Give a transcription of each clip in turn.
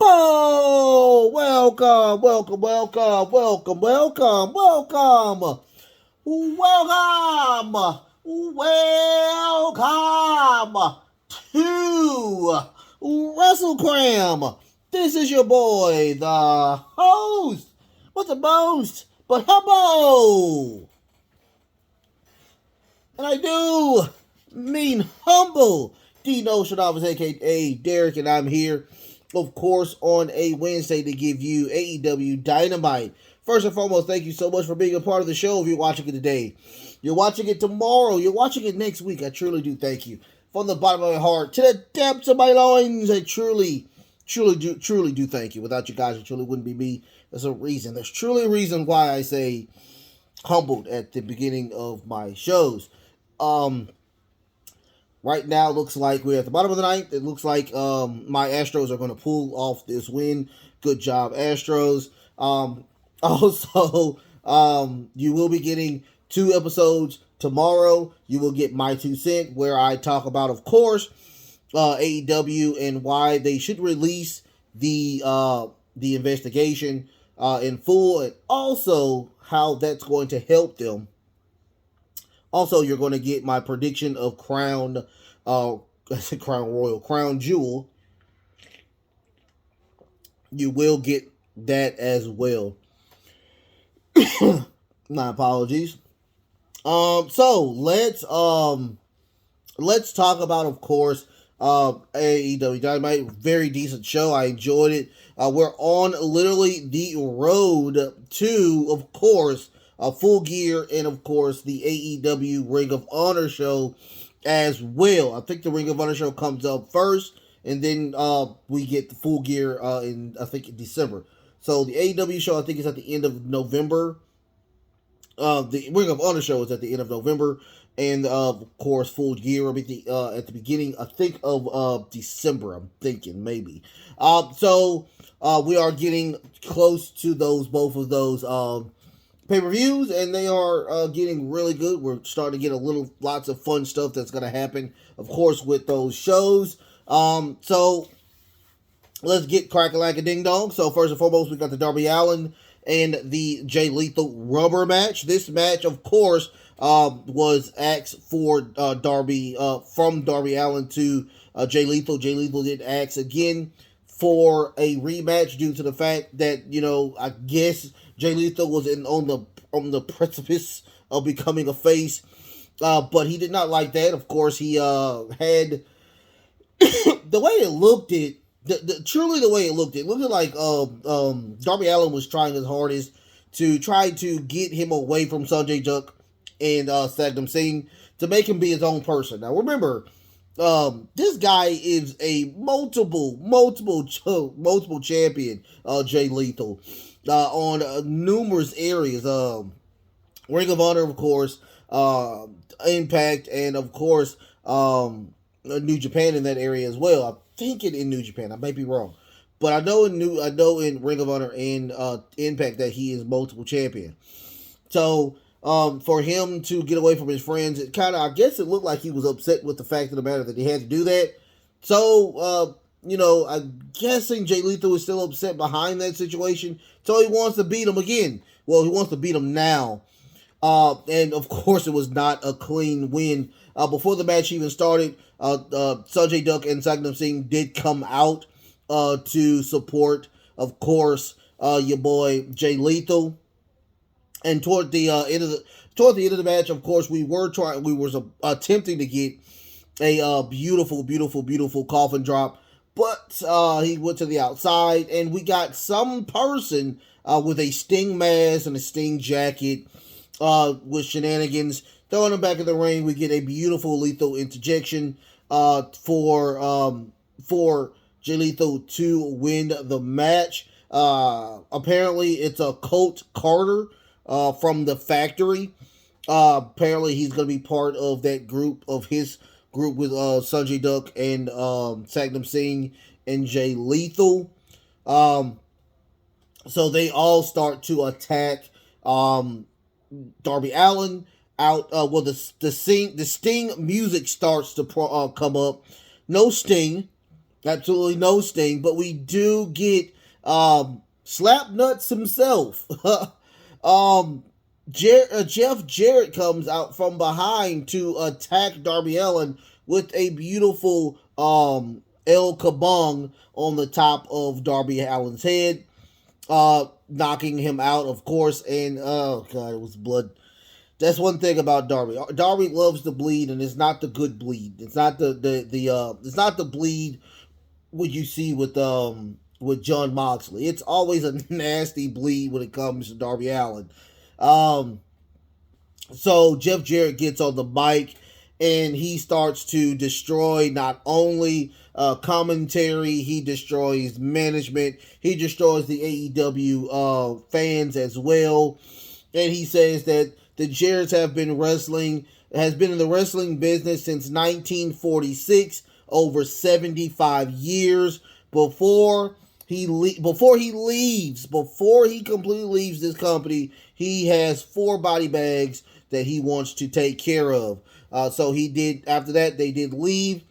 Whoa! Welcome, welcome, welcome, welcome, welcome, welcome, welcome, welcome to WrestleCram. This is your boy, the host, with the most, but humble. And I do mean humble. D Nostradamus, aka Derek, and I'm here, of course, on a Wednesday to give you AEW Dynamite. First and foremost, thank you so much for being a part of the show. If you're watching it today, you're watching it tomorrow, you're watching it next week, I truly do thank you. From the bottom of my heart, to the depths of my loins, I truly do thank you. Without you guys, it truly wouldn't be me. There's a reason. There's truly a reason why I say humbled at the beginning of my shows. Right now, looks like we're at the bottom of the ninth. It looks like my Astros are going to pull off this win. Good job, Astros. Also, you will be getting 2 episodes tomorrow. You will get my 2 cents, where I talk about, of course, AEW and why they should release the investigation in full, and also how that's going to help them. Also, you're going to get my prediction of Crown Jewel. You will get that as well. My apologies. So let's talk about, of course, AEW Dynamite. Very decent show. I enjoyed it. We're on literally the road to, of course, Full Gear, and of course the AEW Ring of Honor show as well. I think the Ring of Honor show comes up first, and then we get the Full Gear in, I think, in December. So the AEW show, I think, is at the end of November. The Ring of Honor show is at the end of November, and of course Full Gear will be at the beginning, I think, of December. I'm thinking maybe. So we are getting close to both of those pay-per-views, and they are getting really good. We're starting to get lots of fun stuff that's going to happen, of course, with those shows. So let's get crack-a-lack-a-ding-dong. So first and foremost, we got the Darby Allin and the Jay Lethal rubber match. This match, of course, was asked for Darby from Darby Allin to Jay Lethal. Jay Lethal did ask again for a rematch due to the fact that, I guess Jay Lethal was on the precipice of becoming a face, but he did not like that. Of course, he had the way it looked. Truly the way it looked like Darby Allin was trying his hardest to try to get him away from Sanjay Dutt and Satnam Singh to make him be his own person. Now remember, this guy is a multiple champion, Jay Lethal, on numerous areas. Ring of Honor, of course, Impact, and of course, New Japan in that area as well. I'm thinking in New Japan. I might be wrong, but I know in Ring of Honor and Impact that he is multiple champion. So for him to get away from his friends, it kind of, I guess it looked like he was upset with the fact of the matter that he had to do that. So, I'm guessing Jay Lethal is still upset behind that situation. So he wants to beat him again. Well, he wants to beat him now. And of course, it was not a clean win. Before the match even started, Sanjay Dutt and Satnam Singh did come out to support, of course, your boy Jay Lethal. And toward the end of the match, of course, we were attempting to get a beautiful coffin drop, but he went to the outside, and we got some person with a Sting mask and a Sting jacket with shenanigans throwing him back in the ring. We get a beautiful lethal interjection for Jay Lethal to win the match. Apparently, it's a Colt Carter from the factory. Apparently, he's going to be part of that group, of his group with Sanjay Dutt and Satnam Singh and Jay Lethal. So they all start to attack Darby Allin out. Well, the Sting music starts to come up. No Sting. Absolutely no Sting, but we do get Slapnuts himself. Jeff Jarrett comes out from behind to attack Darby Allin with a beautiful El Kabong on the top of Darby Allin's head, knocking him out, of course. And oh god, it was blood. That's one thing about Darby. Darby loves to bleed, and it's not the good bleed. It's not it's not the bleed what you see with John Moxley. It's always a nasty bleed when it comes to Darby Allin. Um, so Jeff Jarrett gets on the mic and he starts to destroy not only commentary, he destroys management, he destroys the AEW fans as well. And he says that the Jarretts has been in the wrestling business since 1946, over 75 years. Before he completely leaves this company, he has 4 body bags that he wants to take care of. So he did. After that, they did leave.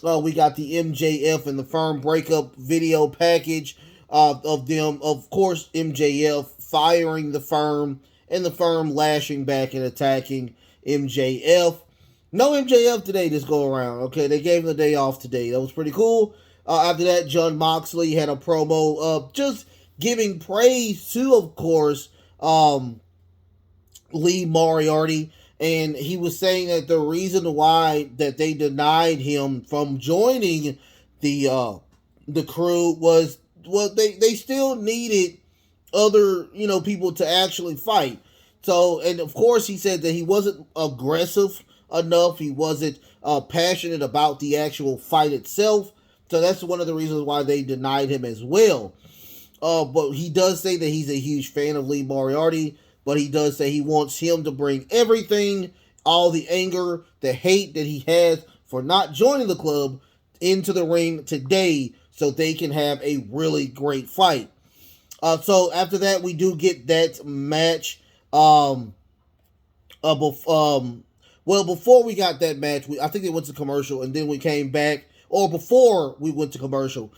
We got the MJF and the Firm breakup video package of them. Of course, MJF firing the Firm and the Firm lashing back and attacking MJF. No MJF today this go around. Okay, they gave him the day off today. That was pretty cool. After that, John Moxley had a promo just giving praise to, of course, Lee Moriarty. And he was saying that the reason why that they denied him from joining the crew was they still needed other people to actually fight. So, and of course he said that he wasn't aggressive enough. He wasn't passionate about the actual fight itself. So that's one of the reasons why they denied him as well. But he does say that he's a huge fan of Lee Moriarty. But he does say he wants him to bring everything, all the anger, the hate that he has for not joining the club into the ring today so they can have a really great fight. So after that, we do get that match. Well, before we got that match, I think they went to commercial and then we came back. Or before we went to commercial,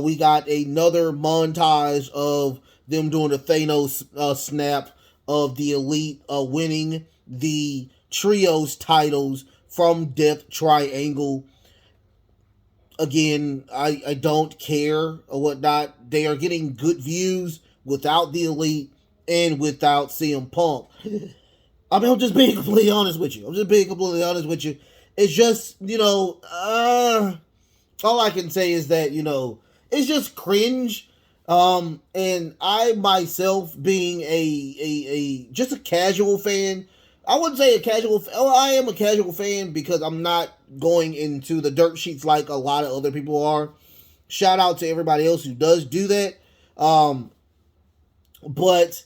we got another montage of them doing the Thanos snap of the Elite winning the trios titles from Death Triangle. Again, I don't care or whatnot. They are getting good views without the Elite and without CM Punk. I mean, I'm just being completely honest with you. It's just, all I can say is that, it's just cringe. And I myself being just a casual fan, I wouldn't say a casual, I am a casual fan because I'm not going into the dirt sheets like a lot of other people are. Shout out to everybody else who does do that. But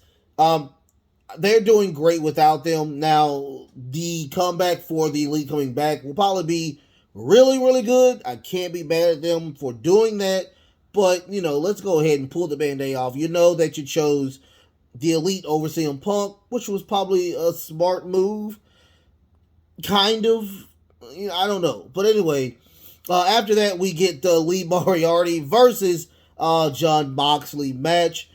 they're doing great without them. Now, the comeback for the Elite coming back will probably be really, really good. I can't be mad at them for doing that. But, let's go ahead and pull the Band-Aid off. You know that you chose the Elite over CM Punk, which was probably a smart move. Kind of. I don't know. But anyway, after that, we get the Lee Moriarty versus John Moxley match.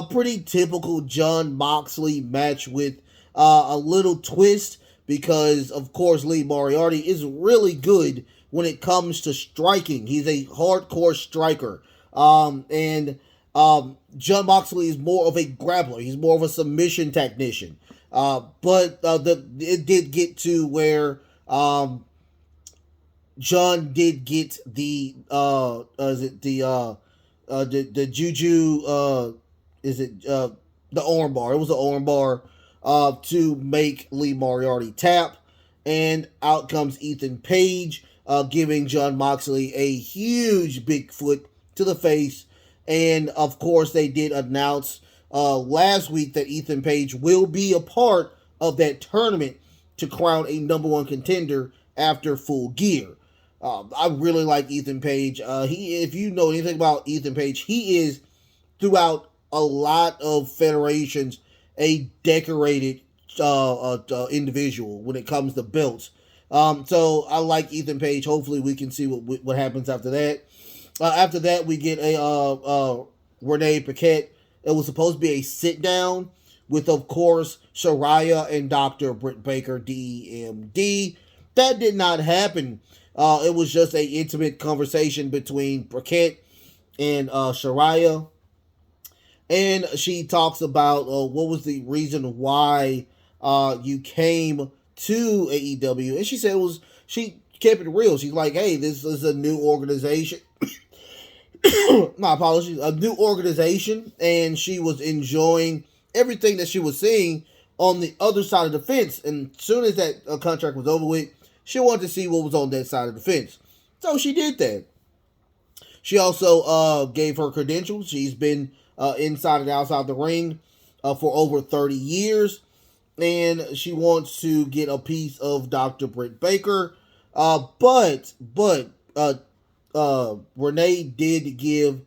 Pretty typical John Moxley match with a little twist because, of course, Lee Moriarty is really good when it comes to striking. He's a hardcore striker. And John Moxley is more of a grappler. He's more of a submission technician. But it did get to where John did get the juju the arm bar. It was an arm bar to make Lee Moriarty tap, and out comes Ethan Page, giving John Moxley a huge big foot to the face. And of course they did announce last week that Ethan Page will be a part of that tournament to crown a number one contender after Full Gear. I really like Ethan Page. If you know anything about Ethan Page, he is throughout a lot of federations a decorated individual when it comes to belts. So I like Ethan Page. Hopefully we can see what happens after that. After that, we get a Renee Paquette. It was supposed to be a sit down with, of course, Shariah and Dr. Britt Baker, DMD. That did not happen. It was just a intimate conversation between Paquette and Shariah, and she talks about what was the reason why you came to AEW, and she said it was she kept it real. She's like, "Hey, this is a new organization." My apologies, a new organization, and she was enjoying everything that she was seeing on the other side of the fence. And as soon as that contract was over with, she wanted to see what was on that side of the fence. So she did that. She also gave her credentials. She's been inside and outside the ring for over 30 years. And she wants to get a piece of Dr. Britt Baker. But Renee did give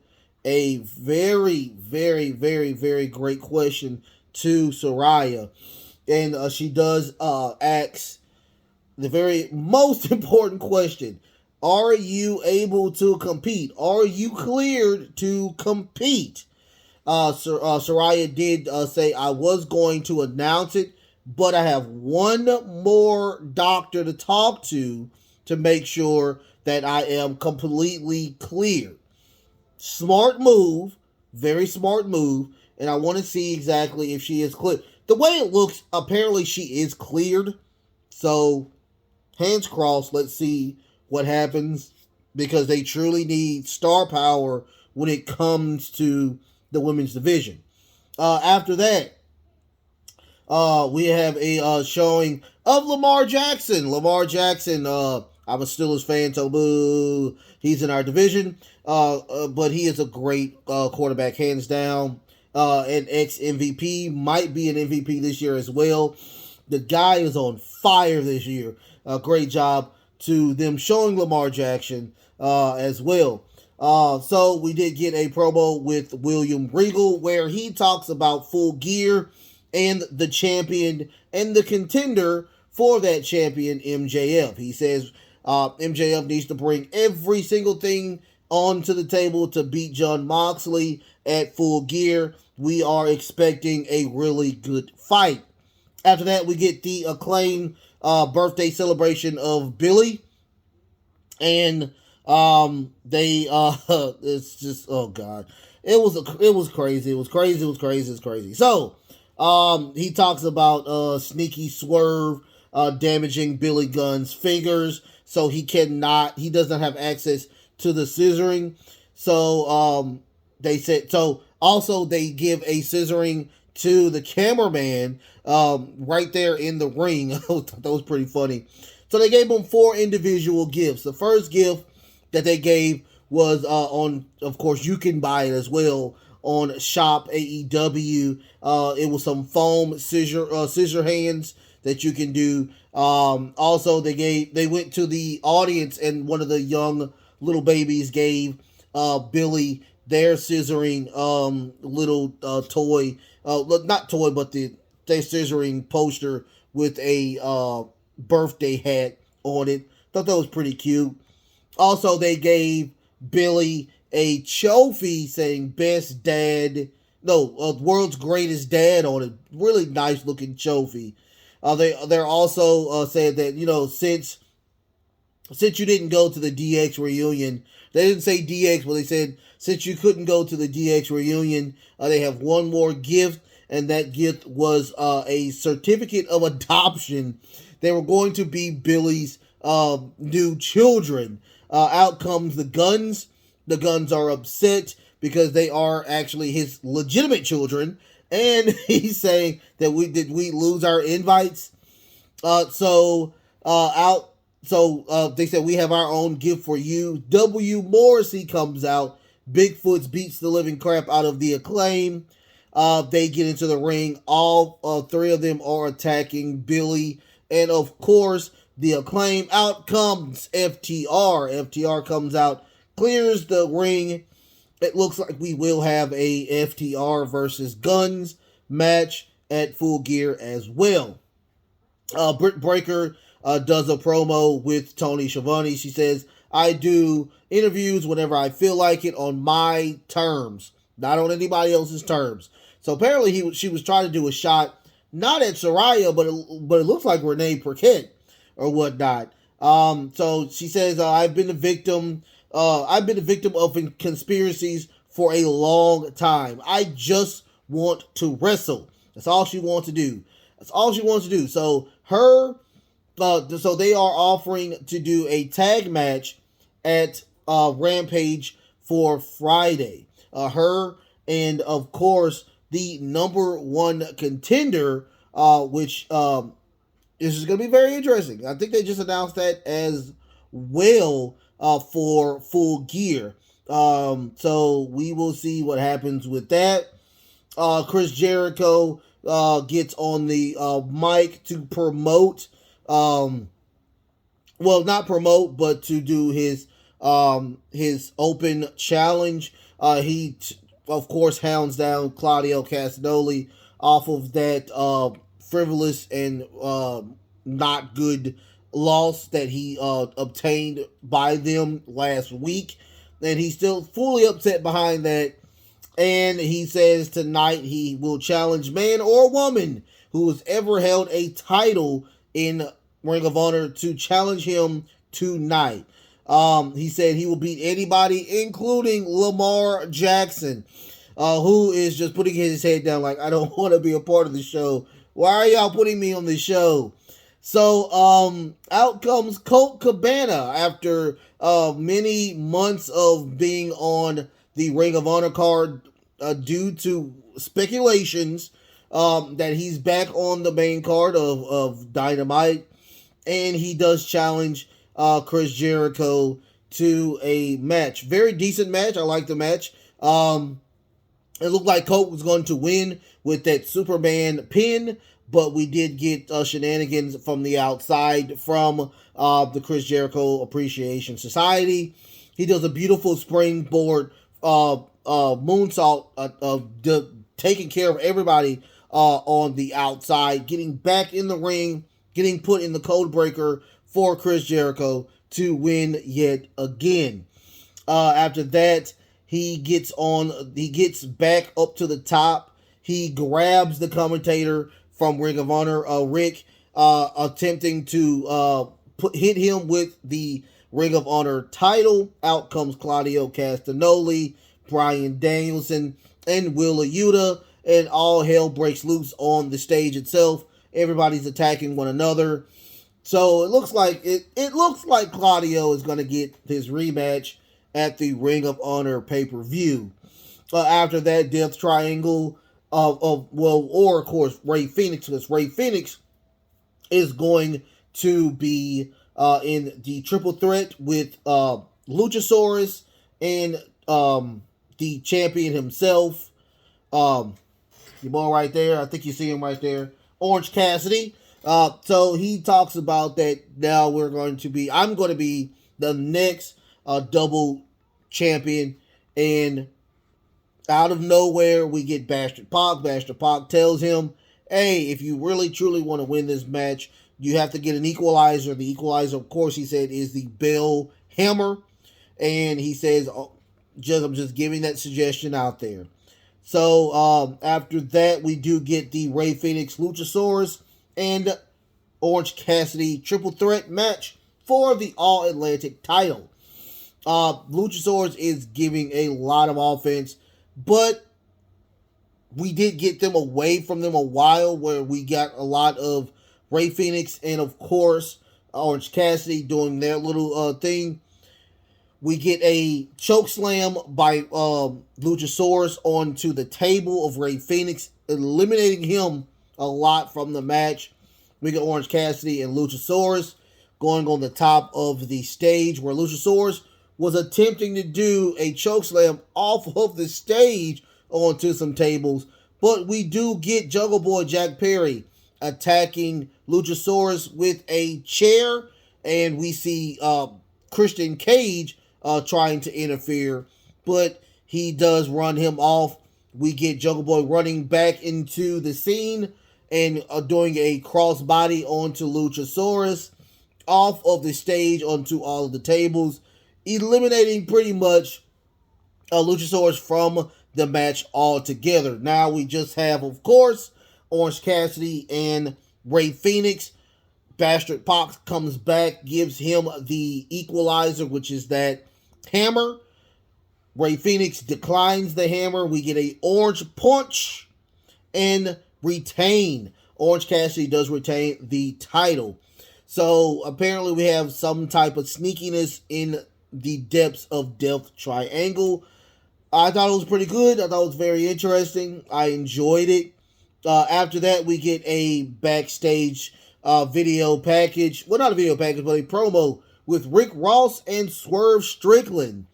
a very, very, very, very great question to Soraya. And she does ask the very most important question. Are you able to compete? Are you cleared to compete? Soraya did say, I was going to announce it, but I have one more doctor to talk to make sure that I am completely clear. Smart move, very smart move, and I want to see exactly if she is cleared. The way it looks, apparently she is cleared. So, hands crossed, let's see what happens, because they truly need star power when it comes to the women's division. After that, we have a showing of Lamar Jackson. Lamar Jackson, I'm a Steelers fan, so boo. He's in our division, but he is a great quarterback, hands down. An ex-MVP, might be an MVP this year as well. The guy is on fire this year. Great job to them showing Lamar Jackson as well. So we did get a promo with William Regal where he talks about Full Gear and the champion and the contender for that champion, MJF. He says MJF needs to bring every single thing onto the table to beat Jon Moxley at Full Gear. We are expecting a really good fight. After that, we get the acclaimed birthday celebration of Billy. And they it's just, oh god, it was crazy. So he talks about Sneaky Swerve damaging Billy Gunn's fingers, so he does not have access to the scissoring. So they said, so also they give a scissoring to the cameraman right there in the ring. That was pretty funny. So they gave him 4 individual gifts. The first gift that they gave was on, of course, you can buy it as well on Shop AEW. It was some foam scissor hands that you can do. Also, they went to the audience, and one of the young little babies gave Billy their scissoring little toy, not toy, but their scissoring poster with a birthday hat on it. Thought that was pretty cute. Also, they gave Billy a trophy saying best dad, world's greatest dad on it. Really nice looking trophy. They're also said that, since you didn't go to the DX reunion, they didn't say DX, but they said since you couldn't go to the DX reunion, they have one more gift, and that gift was a certificate of adoption. They were going to be Billy's new children. Out comes the Guns. The Guns are upset because they are actually his legitimate children, and he's saying that we lose our invites. So they said we have our own gift for you. W. Morrissey comes out. Bigfoot beats the living crap out of the Acclaim. They get into the ring. All 3 of them are attacking Billy. And of course, the Acclaim. Out comes FTR. FTR comes out, clears the ring. It looks like we will have a FTR versus Guns match at Full Gear as well. Britt Baker does a promo with Tony Schiavone. She says, I do interviews whenever I feel like it on my terms, not on anybody else's terms. So apparently she was trying to do a shot, not at Soraya, but it looks like Renee Paquette or whatnot. So she says, I've been a victim. I've been a victim of conspiracies for a long time. I just want to wrestle. That's all she wants to do. That's all she wants to do. So so they are offering to do a tag match at Rampage for Friday. Her and of course the number one contender, which this is going to be very interesting. I think they just announced that as well for Full Gear. So we will see what happens with that. Chris Jericho gets on the mic to promote, well, not promote, but to do his open challenge. He of course hounds down Claudio Castagnoli off of that frivolous and not good loss that he obtained by them last week, and he's still fully upset behind that. And he says tonight he will challenge man or woman who has ever held a title in Ring of Honor to challenge him tonight. He said he will beat anybody, including Lamar Jackson, who is just putting his head down like, I don't want to be a part of the show. Why are y'all putting me on the show? So out comes Colt Cabana after many months of being on the Ring of Honor card due to speculations that he's back on the main card of Dynamite, and he does challenge Chris Jericho to a match. Very decent match. I like the match. It looked like Colt was going to win with that Superman pin, but we did get shenanigans from the outside from the Chris Jericho Appreciation Society. He does a beautiful springboard moonsault, taking care of everybody on the outside, getting back in the ring, getting put in the code breaker for Chris Jericho to win yet again. After that, he gets back up to the top. He grabs the commentator from Ring of Honor, Rick, attempting to hit him with the Ring of Honor title. Out comes Claudio Castagnoli, Bryan Danielson, and Wheeler Yuta, and all hell breaks loose on the stage itself. Everybody's attacking one another. So it looks like Claudio is going to get his rematch at the Ring of Honor pay-per-view. After that, Death Triangle or of course Ray Phoenix, because Ray Phoenix is going to be in the triple threat with Luchasaurus and the champion himself. Your boy right there, I think you see him right there, Orange Cassidy. So he talks about that now I'm going to be the next double champion, and out of nowhere we get Bastard Pac. Bastard Pac tells him, hey, if you really truly want to win this match, you have to get an equalizer. The equalizer, of course, he said, is the bell hammer, and he says, I'm just giving that suggestion out there. So after that, we do get the Ray Phoenix, Luchasaurus, and Orange Cassidy triple threat match for the All Atlantic title. Luchasaurus is giving a lot of offense, but we did get them away from them a while, where we got a lot of Ray Phoenix and of course Orange Cassidy doing their little thing. We get a choke slam by Luchasaurus onto the table of Ray Phoenix, eliminating him a lot from the match. We get Orange Cassidy and Luchasaurus going on the top of the stage, where Luchasaurus was attempting to do a chokeslam off of the stage onto some tables. But we do get Jungle Boy Jack Perry attacking Luchasaurus with a chair, and we see Christian Cage trying to interfere, but he does run him off. We get Jungle Boy running back into the scene and doing a crossbody onto Luchasaurus off of the stage onto all of the tables. eliminating pretty much Luchasaurus from the match altogether. Now we just have, of course, Orange Cassidy and Rey Fenix. Bastard Pac comes back, gives him the equalizer, which is that hammer. Rey Fenix declines the hammer. We get a orange punch and retain. Orange Cassidy does retain the title. So apparently we have some type of sneakiness in the depths of Death Triangle. I thought it was pretty good. I thought it was very interesting. I enjoyed it. After that, we get a backstage video package. Well, not a video package, but a promo with Rick Ross and Swerve Strickland.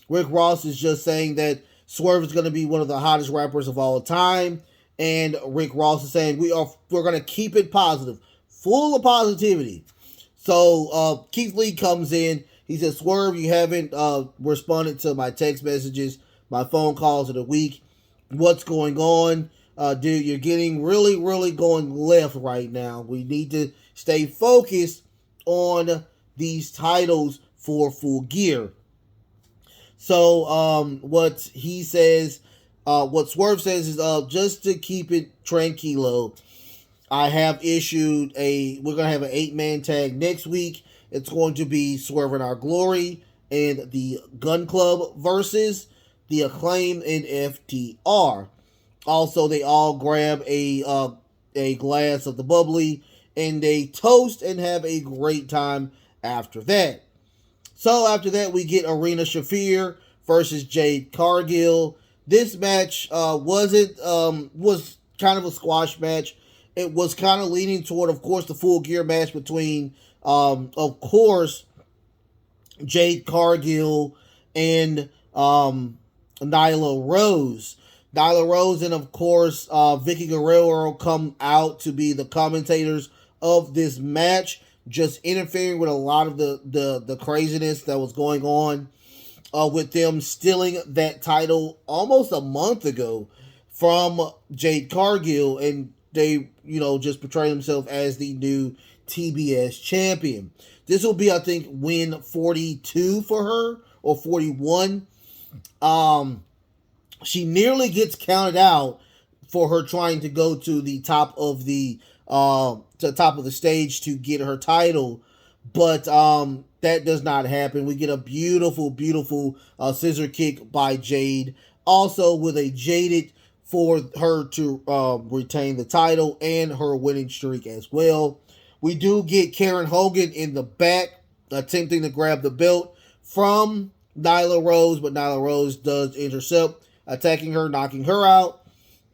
Rick Ross is just saying that Swerve is going to be one of the hottest rappers of all time. And Rick Ross is saying we're going to keep it positive. Full of positivity. So Keith Lee comes in. He says, Swerve, you haven't responded to my text messages, my phone calls of the week. What's going on? Dude, you're getting really, really going left right now. We need to stay focused on these titles for Full Gear. So what he says, what Swerve says is just to keep it tranquilo, I have issued we're going to have an 8-man tag next week. It's going to be Swerve in Our Glory and the Gun Club versus the Acclaim and FTR. Also, they all grab a glass of the bubbly and they toast and have a great time after that. So after that, we get Arena Shafir versus Jade Cargill. This match was kind of a squash match. It was kind of leaning toward, of course, the Full Gear match between, of course, Jade Cargill and Nyla Rose. Nyla Rose and, of course, Vicky Guerrero come out to be the commentators of this match, just interfering with a lot of the craziness that was going on with them stealing that title almost a month ago from Jade Cargill, and they, just portray themselves as the new TBS champion. This will be, I think, win 42 for her, or 41. She nearly gets counted out for her trying to go to the top of the stage to get her title, but that does not happen. We get a beautiful, beautiful scissor kick by Jade, also with a jaded for her to retain the title and her winning streak as well. We do get Karen Hogan in the back attempting to grab the belt from Nyla Rose, but Nyla Rose does intercept, attacking her, knocking her out,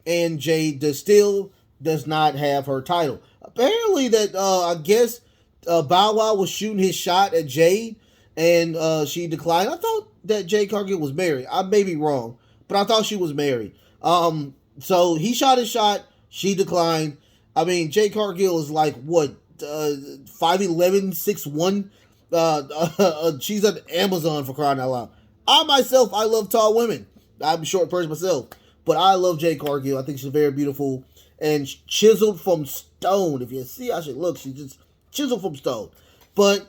and Jade does not have her title. Apparently that, I guess, Bow Wow was shooting his shot at Jade, and she declined. I thought that Jade Cargill was married. I may be wrong, but I thought she was married. So he shot his shot, she declined. I mean, Jade Cargill is like, what, 5'11", 6'1"? She's on Amazon, for crying out loud. I love tall women. I'm a short person myself, but I love Jade Cargill. I think she's very beautiful and chiseled from stone. If you see how she looks, she's just chiseled from stone. But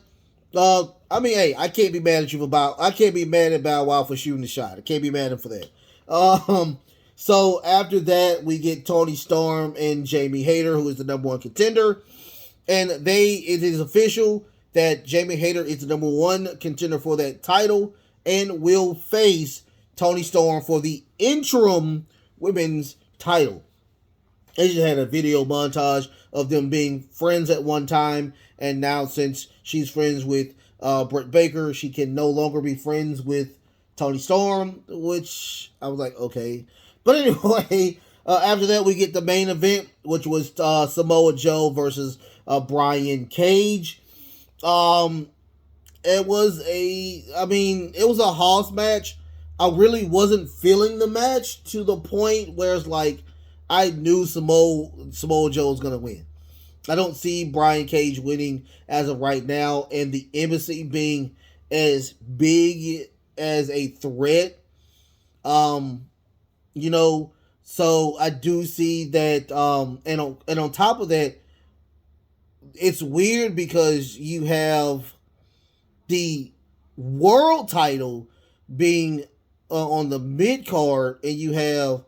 I mean, hey, I can't be mad at I can't be mad at Bow Wow for shooting the shot. I can't be mad at him for that. So after that, we get Toni Storm and Jamie Hayter, who is the number one contender, and it is official that Jamie Hayter is the number one contender for that title and will face Toni Storm for the interim women's title. They just had a video montage of them being friends at one time, and now since she's friends with Britt Baker, she can no longer be friends with Toni Storm, which I was like, okay. But anyway, after that we get the main event, which was Samoa Joe versus Brian Cage. It was a house match. I really wasn't feeling the match to the point where it's like I knew Samoa Joe was going to win. I don't see Brian Cage winning as of right now, and the Embassy being as big as a threat. So I do see that, and on top of that, it's weird because you have the world title being on the mid card, and you have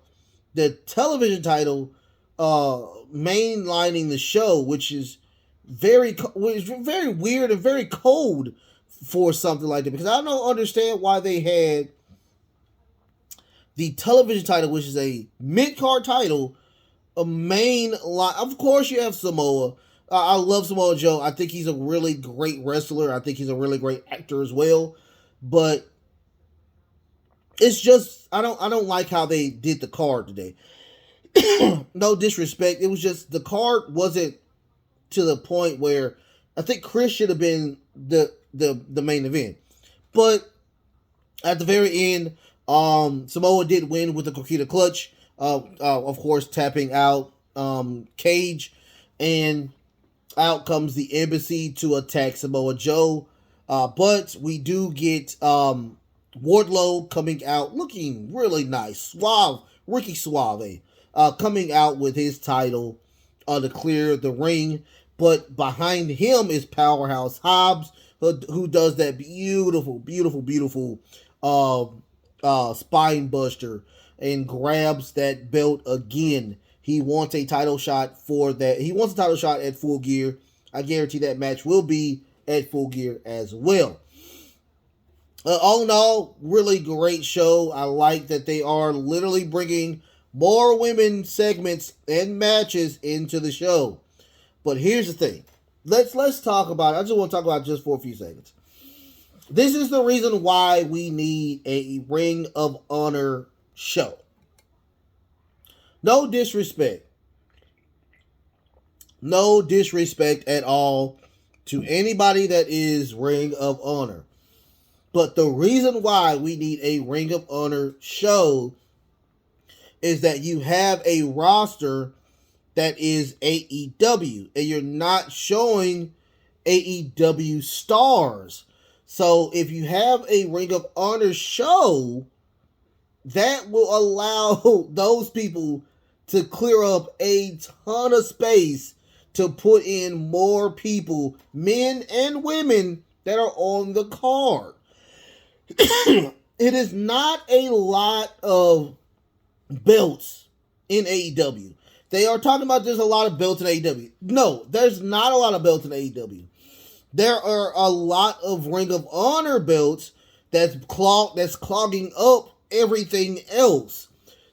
the television title mainlining the show, which is very weird and very cold for something like that. Because I don't understand why they had the television title, which is a mid card title, a main line. Of course, you have Samoa. I love Samoa Joe. I think he's a really great wrestler. I think he's a really great actor as well. But it's just I don't like how they did the card today. No disrespect. It was just the card wasn't to the point where I think Chris should have been the main event. But at the very end, Samoa did win with the Coquina Clutch. Of course, tapping out Cage, and out comes the Embassy to attack Samoa Joe. But we do get Wardlow coming out looking really nice, suave, Ricky Suave, coming out with his title to clear the ring. But behind him is Powerhouse Hobbs, who does that beautiful spine buster and grabs that belt again. He wants a title shot for that. He wants a title shot at Full Gear. I guarantee that match will be at Full Gear as well. All in all, really great show. I like that they are literally bringing more women segments and matches into the show. But here's the thing. Let's talk about it. I just want to talk about it just for a few seconds. This is the reason why we need a Ring of Honor show. No disrespect. No disrespect at all to anybody that is Ring of Honor. But the reason why we need a Ring of Honor show is that you have a roster that is AEW, and you're not showing AEW stars. So if you have a Ring of Honor show, that will allow those people to clear up a ton of space to put in more people, men and women, that are on the card. It is not a lot of belts in AEW. They are talking about there's a lot of belts in AEW. No, there's not a lot of belts in AEW. There are a lot of Ring of Honor belts that's clogging up everything else.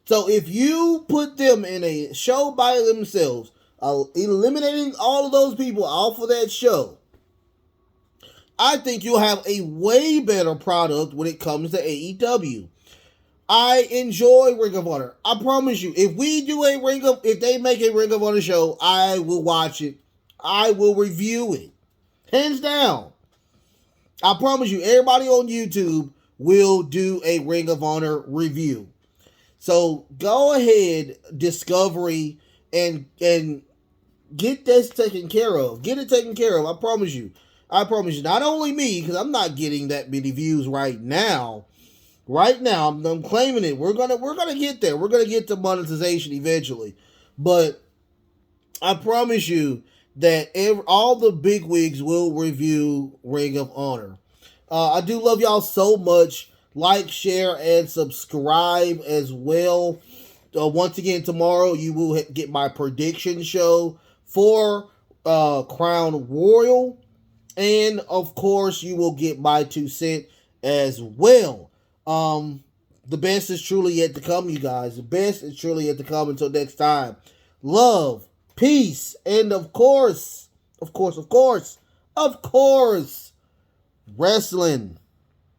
So if you put them in a show by themselves, eliminating all of those people off of that show, I think you'll have a way better product when it comes to AEW. I enjoy Ring of Honor. I promise you, if they make a Ring of Honor show, I will watch it. I will review it. Hands down. I promise you, everybody on YouTube will do a Ring of Honor review. So go ahead, Discovery, and get this taken care of. Get it taken care of. I promise you. Not only me, because I'm not getting that many views right now. Right now, I'm claiming it. We're gonna get there. We're gonna get to monetization eventually. But I promise you that all the big wigs will review Ring of Honor. I do love y'all so much. Like, share, and subscribe as well. Once again, tomorrow you will get my prediction show for Crown Royal. And, of course, you will get my 2 cents as well. The best is truly yet to come, you guys. The best is truly yet to come. Until next time. Love, peace, and of course, wrestling.